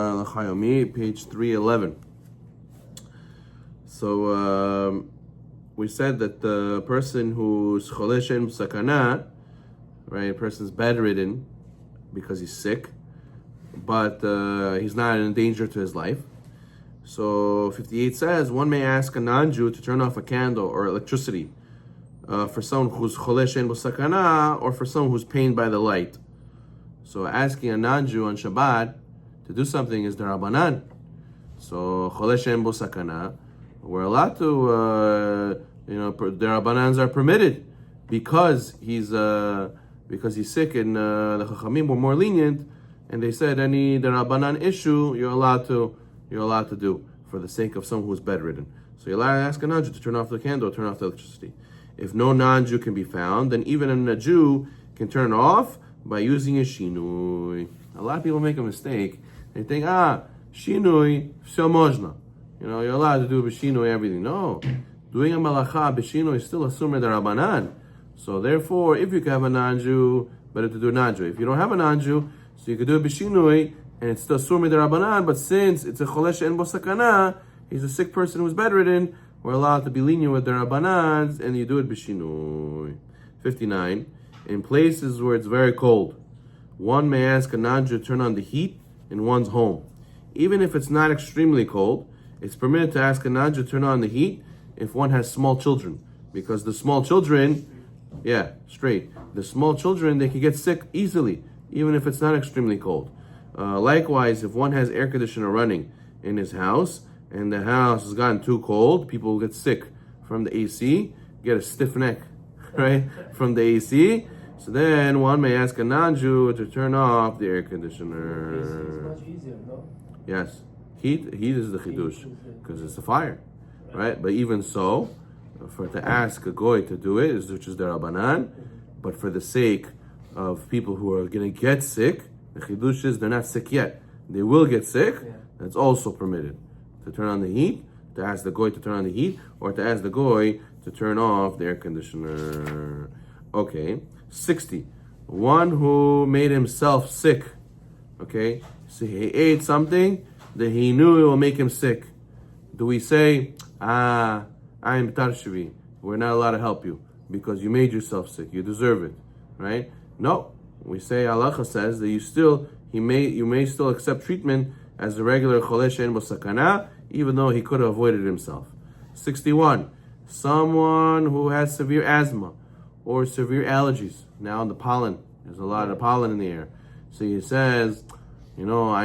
Yomi, page 311. So we said that the person who's cholesh she'en bo sakana, right? A person's bedridden because he's sick, but he's not in danger to his life. So 58 says one may ask a non-Jew to turn off a candle or electricity for someone who's cholesh she'en bo sakana, or for someone who's pained by the light. So asking a non-Jew on Shabbat to do something is derabanan. So cholesh she'en bo sakana, we're allowed to, derabanans are permitted because he's sick, and the Chachamim were more lenient, and they said any derabanan issue you're allowed to do for the sake of someone who's bedridden. So you're allowed to ask a non-Jew to turn off the candle, turn off the electricity. If no non-Jew can be found, then even a Jew can turn it off by using a shinui. A lot of people make a mistake. They think, shinui, все можно. You're allowed to do b'shinui everything. No. Doing a malacha b'shinui is still a sumer derabanan. So therefore, if you can have a non-Jew, better to do a non-Jew. If you don't have a non-Jew, so you could do a b'shinui, and it's still sumer derabanan, but since it's a cholesh she'en bo sakana, he's a sick person who's bedridden, we're allowed to be lenient with derabanans, and you do it b'shinui. 59. In places where it's very cold, one may ask a non-Jew to turn on the heat in one's home. Even if it's not extremely cold, it's permitted to ask a non-Jew to turn on the heat if one has small children. Because the small children, the small children, they can get sick easily, even if it's not extremely cold. Likewise, if one has air conditioner running in his house, and the house has gotten too cold, people get sick from the AC, get a stiff neck, right, from the AC. So then one may ask a non-Jew to turn off the air conditioner. It's much easier, no? Yes. Heat is the chidush, because it's a fire, right? But even so, to ask a goy to do it, which is the Rabbanan, but for the sake of people who are going to get sick, the chidush is they're not sick yet. They will get sick. That's also permitted. To turn on the heat, to ask the goy to turn on the heat, or to ask the goy to turn off the air conditioner. Okay. 60. One who made himself sick. Okay. So he ate something that he knew it will make him sick. Do we say, I'm tarshivi, we're not allowed to help you because you made yourself sick, you deserve it, right? No, we say Halacha says that you may still accept treatment as a regular cholesh she'en bo sakana, even though he could have avoided himself. 61. Someone who has severe asthma or severe allergies. Now the pollen, there's a lot of pollen in the air. So he says, I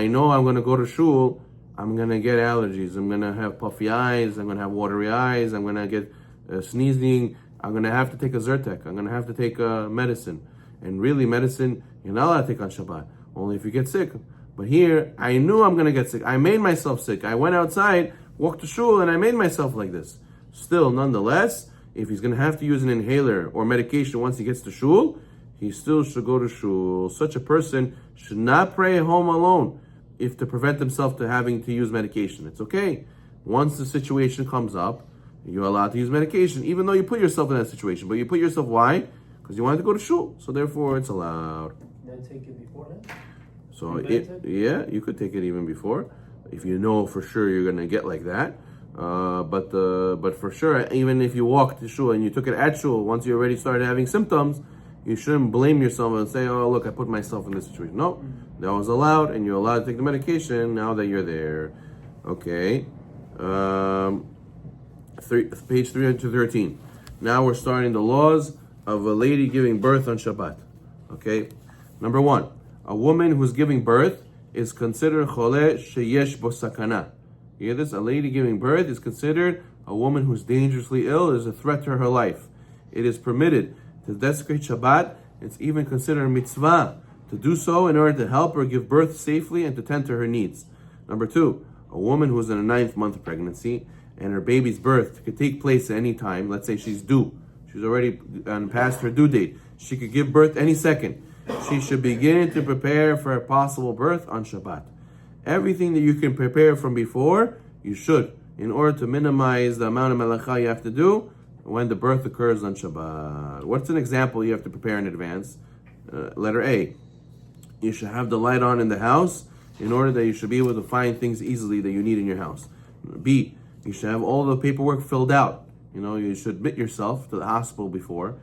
know I'm going to go to shul, I'm going to get allergies, I'm going to have puffy eyes, I'm going to have watery eyes, I'm going to get sneezing, I'm going to have to take a Zyrtec, I'm going to have to take medicine. And really, medicine, you're not allowed to take on Shabbat, only if you get sick. But here, I knew I'm going to get sick. I made myself sick. I went outside, walked to shul, and I made myself like this. Still, nonetheless, if he's going to have to use an inhaler or medication once he gets to shul, he still should go to shul. Such a person should not pray at home alone if to prevent himself to having to use medication. It's okay. Once the situation comes up, you're allowed to use medication, even though you put yourself in that situation. But you put yourself, why? Because you wanted to go to shul. So therefore, it's allowed. Then take it beforehand? So you could take it even before, if you know for sure you're going to get like that. But for sure, even if you walked to shul and you took it at shul, once you already started having symptoms, you shouldn't blame yourself and say, oh, look, I put myself in this situation. No, that was allowed, and you're allowed to take the medication now that you're there. Okay. Page 313. Now we're starting the laws of a lady giving birth on Shabbat. Okay. Number 1, a woman who's giving birth is considered cholesh she'en bo sakana. You hear this? A lady giving birth is considered a woman who's dangerously ill, is a threat to her life. It is permitted to desecrate Shabbat. It's even considered a mitzvah to do so in order to help her give birth safely and to tend to her needs. Number 2, a woman who's in a 9th month of pregnancy and her baby's birth could take place at any time. Let's say she's due. She's already past her due date. She could give birth any second. She should begin to prepare for a possible birth on Shabbat. Everything that you can prepare from before, you should, in order to minimize the amount of melacha you have to do when the birth occurs on Shabbat. What's an example you have to prepare in advance? Letter A. You should have the light on in the house in order that you should be able to find things easily that you need in your house. B, you should have all the paperwork filled out. You should admit yourself to the hospital before,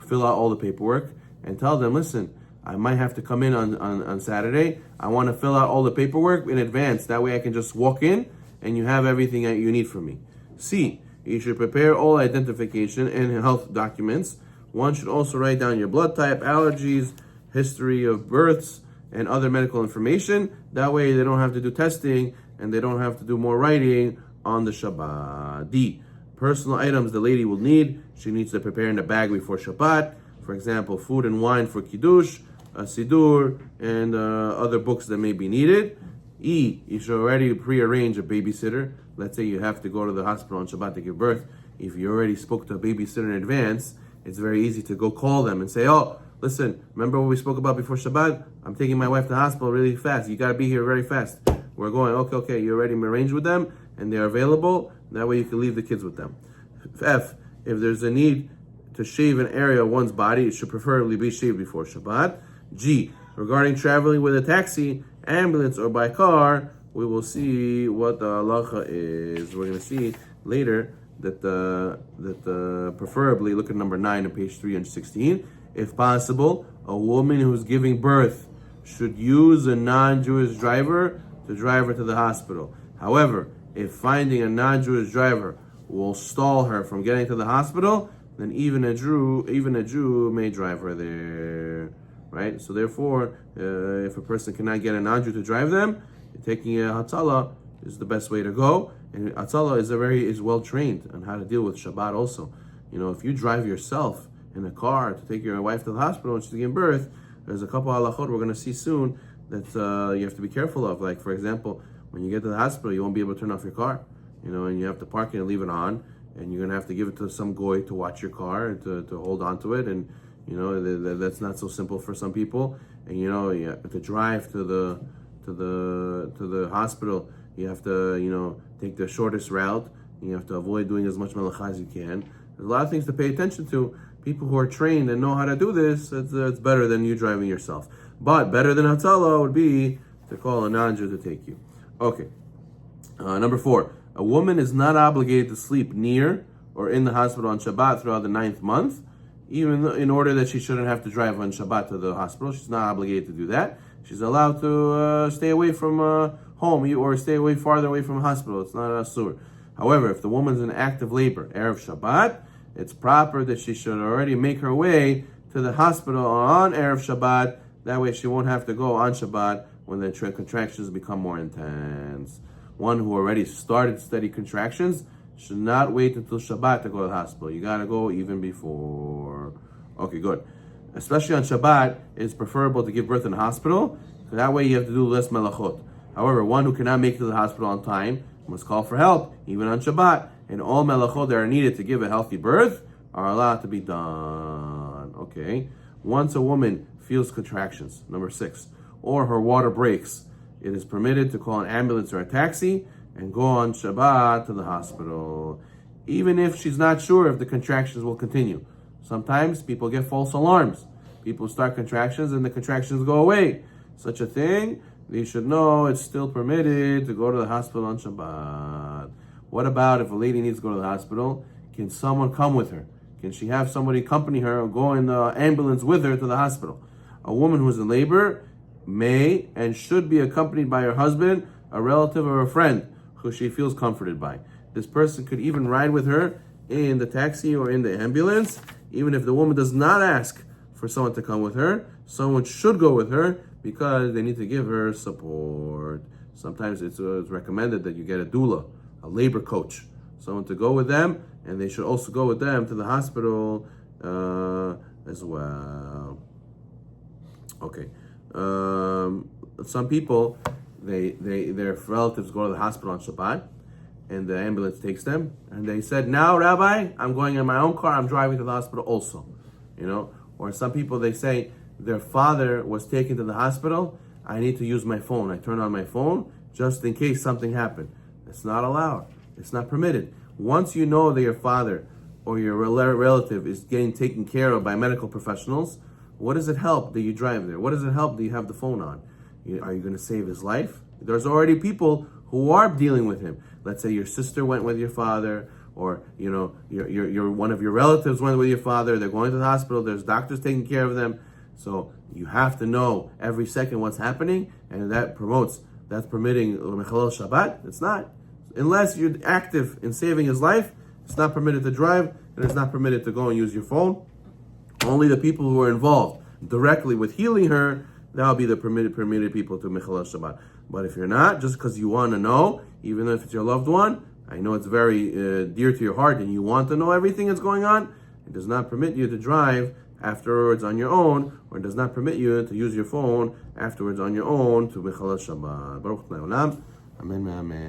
fill out all the paperwork, and tell them, listen, I might have to come in on Saturday. I want to fill out all the paperwork in advance. That way I can just walk in and you have everything that you need from me. C, you should prepare all identification and health documents. One should also write down your blood type, allergies, history of births, and other medical information. That way they don't have to do testing and they don't have to do more writing on the Shabbat. D, personal items the lady will need. She needs to prepare in the bag before Shabbat. For example, food and wine for Kiddush, a Siddur, and other books that may be needed. E, you should already pre-arrange a babysitter. Let's say you have to go to the hospital on Shabbat to give birth. If you already spoke to a babysitter in advance, it's very easy to go call them and say, oh, listen, remember what we spoke about before Shabbat? I'm taking my wife to the hospital really fast. You got to be here very fast. We're going, okay, you already arranged with them and they're available. That way you can leave the kids with them. F, if there's a need to shave an area of one's body, it should preferably be shaved before Shabbat. G, regarding traveling with a taxi, ambulance, or by car, we will see what the halacha is. We're going to see later that preferably, look at number 9 on page 316. If possible, a woman who's giving birth should use a non-Jewish driver to drive her to the hospital. However, if finding a non-Jewish driver will stall her from getting to the hospital, then even a Jew may drive her there, right? So therefore, if a person cannot get a non-Jew to drive them, taking a Hatzalah is the best way to go. And Hatzalah is well trained on how to deal with Shabbat also. If you drive yourself in a car to take your wife to the hospital and she's giving birth, there's a couple halachot we're going to see soon that you have to be careful of. Like, for example, when you get to the hospital, you won't be able to turn off your car, and you have to park it and leave it on, and you're going to have to give it to some goy to watch your car and to hold on to it, and that's not so simple for some people. And you have to drive to the hospital, you have to take the shortest route. You have to avoid doing as much melacha as you can. There's a lot of things to pay attention to. People who are trained and know how to do this, it's better than you driving yourself. But better than Hatzalah would be to call a non-Jew to take you. Okay. Number 4. A woman is not obligated to sleep near or in the hospital on Shabbat throughout the 9th month, even in order that she shouldn't have to drive on Shabbat to the hospital. She's not obligated to do that. She's allowed to stay away from home or stay away farther away from the hospital. It's not a sur. However, if the woman's in active labor, Erev Shabbat, it's proper that she should already make her way to the hospital on Erev Shabbat. That way she won't have to go on Shabbat when the contractions become more intense. One who already started steady contractions should not wait until Shabbat to go to the hospital. You got to go even before. Okay, good. Especially on Shabbat, it's preferable to give birth in the hospital. That way you have to do less melachot. However, one who cannot make it to the hospital on time must call for help, even on Shabbat. And all melachot that are needed to give a healthy birth are allowed to be done. Okay. Once a woman feels contractions, number 6, or her water breaks, it is permitted to call an ambulance or a taxi and go on Shabbat to the hospital, even if she's not sure if the contractions will continue. Sometimes people get false alarms. People start contractions and the contractions go away. Such a thing, they should know it's still permitted to go to the hospital on Shabbat. What about if a lady needs to go to the hospital? Can someone come with her? Can she have somebody accompany her or go in the ambulance with her to the hospital? A woman who's in labor may and should be accompanied by her husband, a relative, or a friend who she feels comforted by. This person could even ride with her in the taxi or in the ambulance. Even if the woman does not ask for someone to come with her, someone should go with her because they need to give her support. Sometimes it's recommended that you get a doula, a labor coach, someone to go with them, and they should also go with them to the hospital as well. Okay. Some people, their relatives go to the hospital on Shabbat, and the ambulance takes them, and they said, "Now, Rabbi, I'm going in my own car. I'm driving to the hospital also." Or some people, they say their father was taken to the hospital. I need to use my phone. I turn on my phone just in case something happened. It's not allowed. It's not permitted. Once you know that your father or your relative is getting taken care of by medical professionals, what does it help that you drive there? What does it help that you have the phone on? Are you going to save his life? There's already people who are dealing with him. Let's say your sister went with your father, or your one of your relatives went with your father. They're going to the hospital. There's doctors taking care of them. So you have to know every second what's happening, and that's permitting Mechalel Shabbat. It's not, unless you're active in saving his life. It's not permitted to drive, and it's not permitted to go and use your phone. Only the people who are involved directly with healing her, that'll be the permitted people to Mechalel Shabbat. But if you're not, just because you want to know, even if it's your loved one, I know it's very dear to your heart and you want to know everything that's going on, it does not permit you to drive afterwards on your own, or it does not permit you to use your phone afterwards on your own to Mechalel Shabbat. Baruch Olam. Amen, amen.